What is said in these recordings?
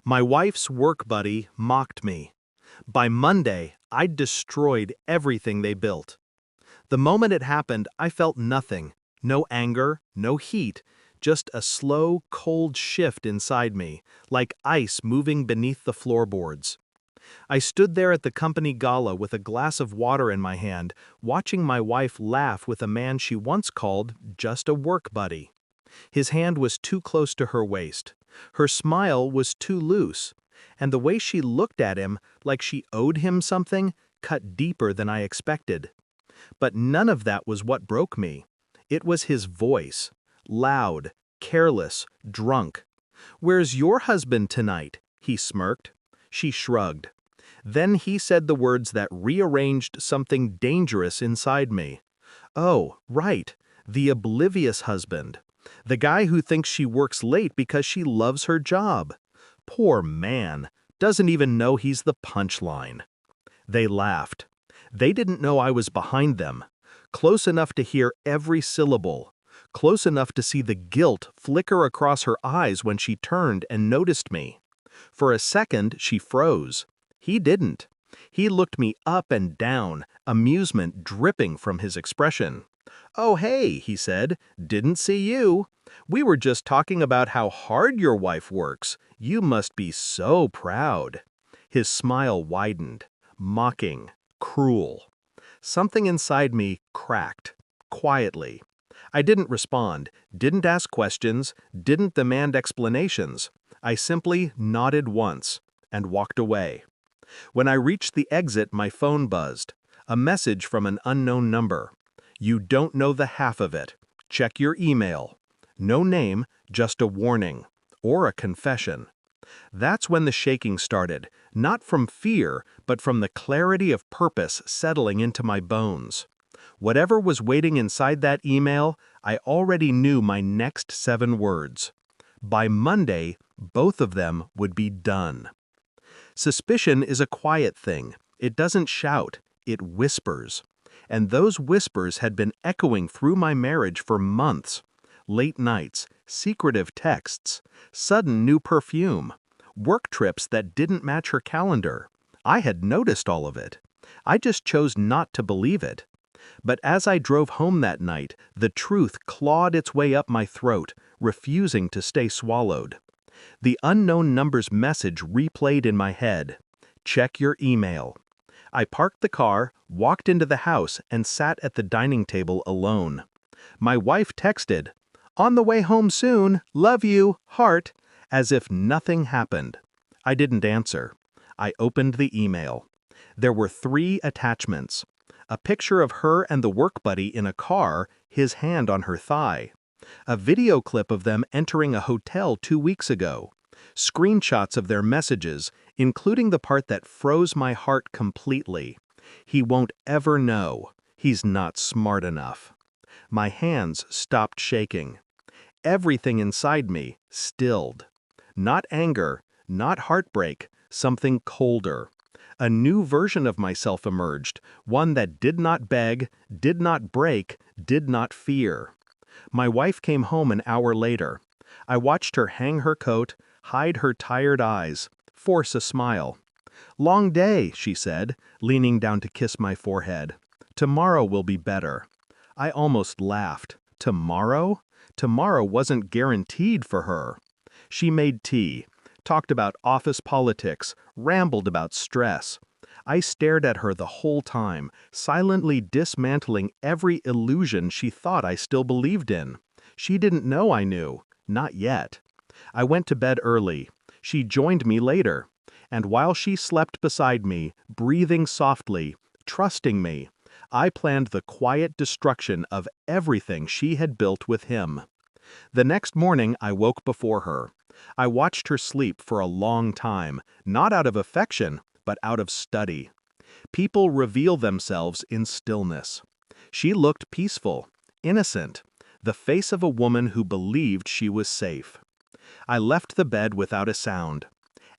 My wife's work buddy mocked me. By Monday, I'd destroyed everything they built. The moment it happened, I felt nothing. No anger, no heat, just a slow, cold shift inside me, like ice moving beneath the floorboards. I stood there at the company gala with a glass of water in my hand, watching my wife laugh with a man she once called just a work buddy. His hand was too close to her waist. Her smile was too loose. And the way she looked at him, like she owed him something, cut deeper than I expected. But none of that was what broke me. It was his voice. Loud, careless, drunk. "Where's your husband tonight?" he smirked. She shrugged. Then he said the words that rearranged something dangerous inside me. Oh, right, the oblivious husband. The guy who thinks she works late because she loves her job. Poor man, doesn't even know he's the punchline. They laughed. They didn't know I was behind them, close enough to hear every syllable, close enough to see the guilt flicker across her eyes when she turned and noticed me. For a second, she froze. He didn't. He looked me up and down, amusement dripping from his expression. "Oh, hey," he said, "didn't see you. We were just talking about how hard your wife works. You must be so proud." His smile widened, mocking, cruel. Something inside me cracked, quietly. I didn't respond, didn't ask questions, didn't demand explanations. I simply nodded once and walked away. When I reached the exit, my phone buzzed. A message from an unknown number. "You don't know the half of it. Check your email." No name, just a warning. Or a confession. That's when the shaking started, not from fear, but from the clarity of purpose settling into my bones. Whatever was waiting inside that email, I already knew my next 7 words. By Monday, both of them would be done. Suspicion is a quiet thing. It doesn't shout, it whispers. And those whispers had been echoing through my marriage for months. Late nights, secretive texts, sudden new perfume, work trips that didn't match her calendar. I had noticed all of it. I just chose not to believe it. But as I drove home that night, the truth clawed its way up my throat, refusing to stay swallowed. The unknown number's message replayed in my head. "Check your email." I parked the car, walked into the house, and sat at the dining table alone. My wife texted, "On the way home soon, love you, heart," as if nothing happened. I didn't answer. I opened the email. There were 3 attachments. A picture of her and the work buddy in a car, his hand on her thigh. A video clip of them entering a hotel 2 weeks ago. Screenshots of their messages, including the part that froze my heart completely. He won't ever know. He's not smart enough. My hands stopped shaking. Everything inside me stilled. Not anger, not heartbreak, something colder. A new version of myself emerged, one that did not beg, did not break, did not fear. My wife came home an hour later. I watched her hang her coat, hide her tired eyes, force a smile. "Long day," she said, leaning down to kiss my forehead. "Tomorrow will be better." I almost laughed. Tomorrow? Tomorrow wasn't guaranteed for her. She made tea, talked about office politics, rambled about stress. I stared at her the whole time, silently dismantling every illusion she thought I still believed in. She didn't know I knew. Not yet. I went to bed early. She joined me later. And while she slept beside me, breathing softly, trusting me, I planned the quiet destruction of everything she had built with him. The next morning, I woke before her. I watched her sleep for a long time, not out of affection, but out of study. People reveal themselves in stillness. She looked peaceful, innocent, the face of a woman who believed she was safe. I left the bed without a sound.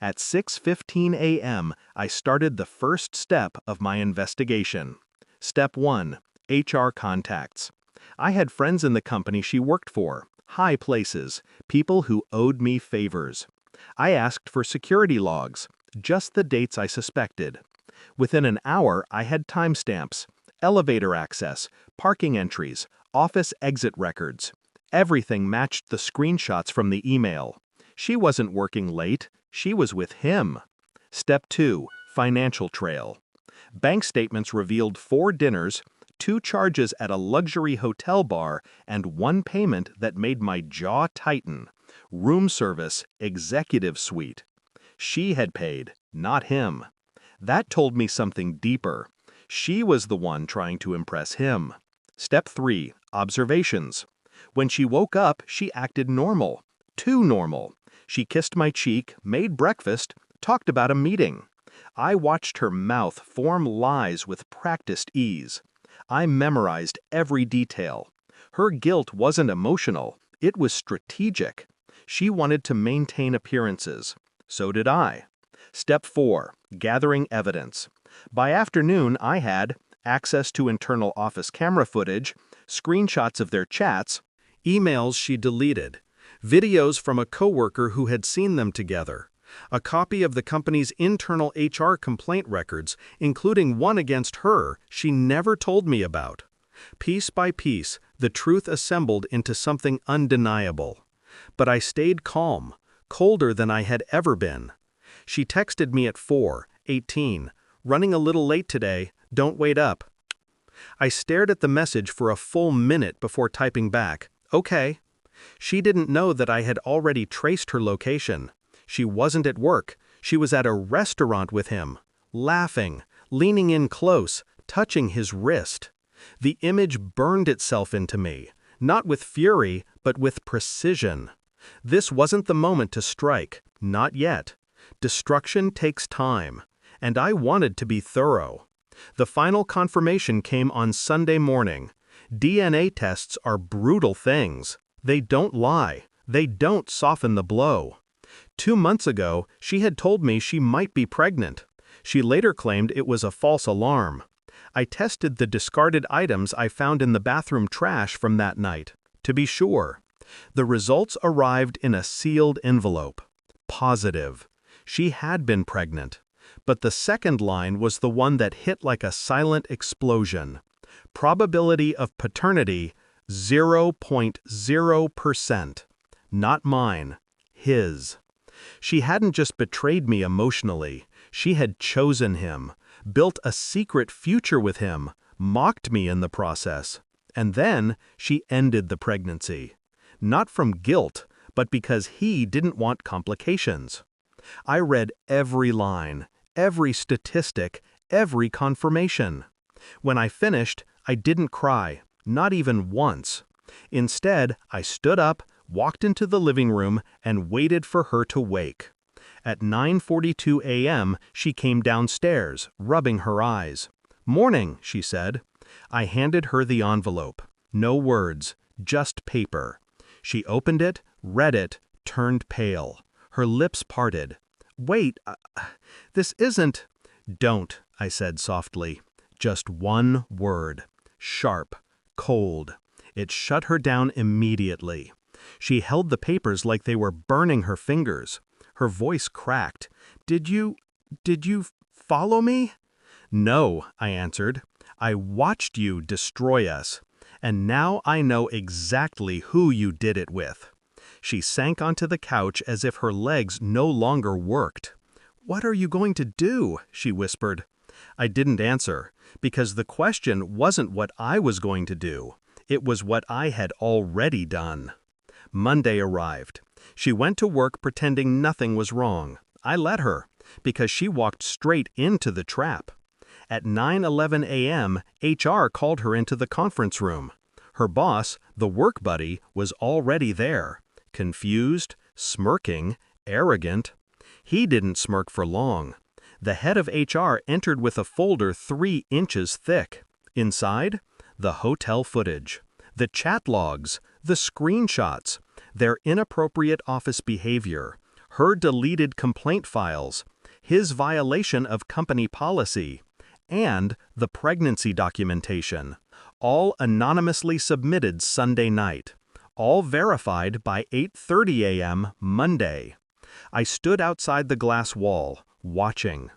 At 6:15 a.m., I started the first step of my investigation. Step 1. HR contacts. I had friends in the company she worked for, high places, people who owed me favors. I asked for security logs, just the dates I suspected. Within an hour, I had timestamps, elevator access, parking entries, office exit records. Everything matched the screenshots from the email. She wasn't working late, she was with him. Step 2. Financial trail. Bank statements revealed 4 dinners, 2 charges at a luxury hotel bar, and 1 payment that made my jaw tighten. Room service, executive suite. She had paid, not him. That told me something deeper. She was the one trying to impress him. Step 3. Observations. When she woke up, she acted normal. Too normal. She kissed my cheek, made breakfast, talked about a meeting. I watched her mouth form lies with practiced ease. I memorized every detail. Her guilt wasn't emotional, it was strategic. She wanted to maintain appearances. So did I. Step 4. Gathering evidence. By afternoon, I had access to internal office camera footage, screenshots of their chats, emails she deleted, videos from a coworker who had seen them together, a copy of the company's internal HR complaint records, including one against her she never told me about. Piece by piece, the truth assembled into something undeniable. But I stayed calm, colder than I had ever been. She texted me at 4:18, "Running a little late today, don't wait up." I stared at the message for a full minute before typing back, "Okay." She didn't know that I had already traced her location. She wasn't at work, she was at a restaurant with him, laughing, leaning in close, touching his wrist. The image burned itself into me, not with fury, but with precision. This wasn't the moment to strike, not yet. Destruction takes time, and I wanted to be thorough. The final confirmation came on Sunday morning. DNA tests are brutal things. They don't lie. They don't soften the blow. 2 months ago, she had told me she might be pregnant. She later claimed it was a false alarm. I tested the discarded items I found in the bathroom trash from that night, to be sure. The results arrived in a sealed envelope. Positive. She had been pregnant. But the second line was the one that hit like a silent explosion. Probability of paternity, 0.0%. Not mine. His. She hadn't just betrayed me emotionally. She had chosen him, built a secret future with him, mocked me in the process. And then she ended the pregnancy. Not from guilt, but because he didn't want complications. I read every line, every statistic, every confirmation. When I finished, I didn't cry, not even once. Instead, I stood up, walked into the living room, and waited for her to wake. At 9:42 a.m., she came downstairs, rubbing her eyes. "Morning," she said. I handed her the envelope. No words, just paper. She opened it, read it, turned pale. Her lips parted. "Wait, this isn't—" "Don't," I said softly. Just one word. Sharp, cold. It shut her down immediately. She held the papers like they were burning her fingers. Her voice cracked. Did you follow me?" "No," I answered. "I watched you destroy us. And now I know exactly who you did it with." She sank onto the couch as if her legs no longer worked. "What are you going to do?" she whispered. I didn't answer, because the question wasn't what I was going to do. It was what I had already done. Monday arrived. She went to work pretending nothing was wrong. I let her, because she walked straight into the trap. At 9:11 a.m., HR called her into the conference room. Her boss, the work buddy, was already there. Confused, smirking, arrogant. He didn't smirk for long. The head of HR entered with a folder 3 inches thick. Inside, the hotel footage, the chat logs, the screenshots, their inappropriate office behavior, her deleted complaint files, his violation of company policy, and the pregnancy documentation, all anonymously submitted Sunday night, all verified by 8:30 a.m. Monday. I stood outside the glass wall, watching.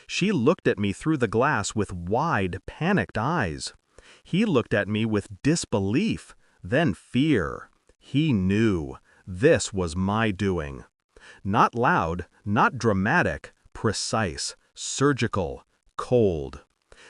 She looked at me through the glass with wide, panicked eyes. He looked at me with disbelief, then fear. He knew. This was my doing. Not loud, not dramatic, precise, surgical, cold.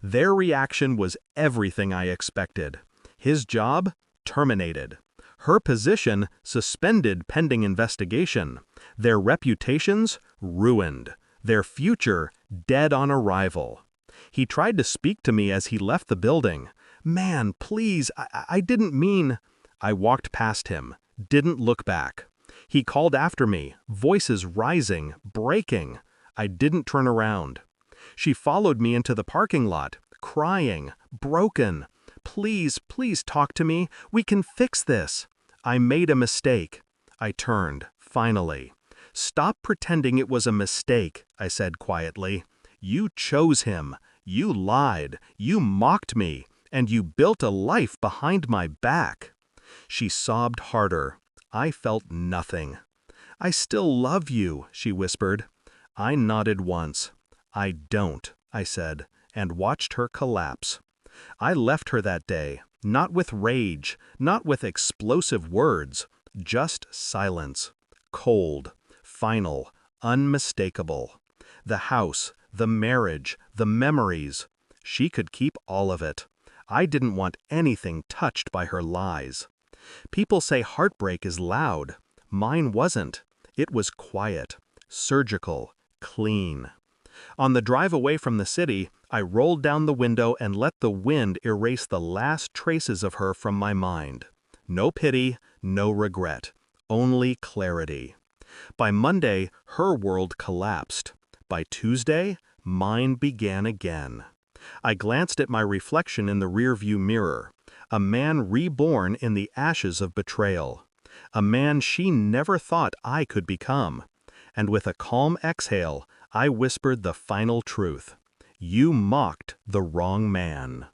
Their reaction was everything I expected. His job? Terminated. Her position? Suspended pending investigation. Their reputations? Ruined. Their future? Dead on arrival. He tried to speak to me as he left the building. "Man, please, I didn't mean—" I walked past him, didn't look back. He called after me, voices rising, breaking. I didn't turn around. She followed me into the parking lot, crying, broken. "Please, please talk to me. We can fix this." I made a mistake. I turned, finally. "Stop pretending it was a mistake," I said quietly. "You chose him. You lied. You mocked me. And you built a life behind my back." She sobbed harder. I felt nothing. "I still love you," she whispered. I nodded once. "I don't," I said, and watched her collapse. I left her that day, not with rage, not with explosive words, just silence. Cold, final, unmistakable. The house, the marriage, the memories. She could keep all of it. I didn't want anything touched by her lies. People say heartbreak is loud. Mine wasn't. It was quiet, surgical, clean. On the drive away from the city, I rolled down the window and let the wind erase the last traces of her from my mind. No pity, no regret, only clarity. By Monday, her world collapsed. By Tuesday, mine began again. I glanced at my reflection in the rearview mirror. A man reborn in the ashes of betrayal. A man she never thought I could become. And with a calm exhale, I whispered the final truth. You mocked the wrong man.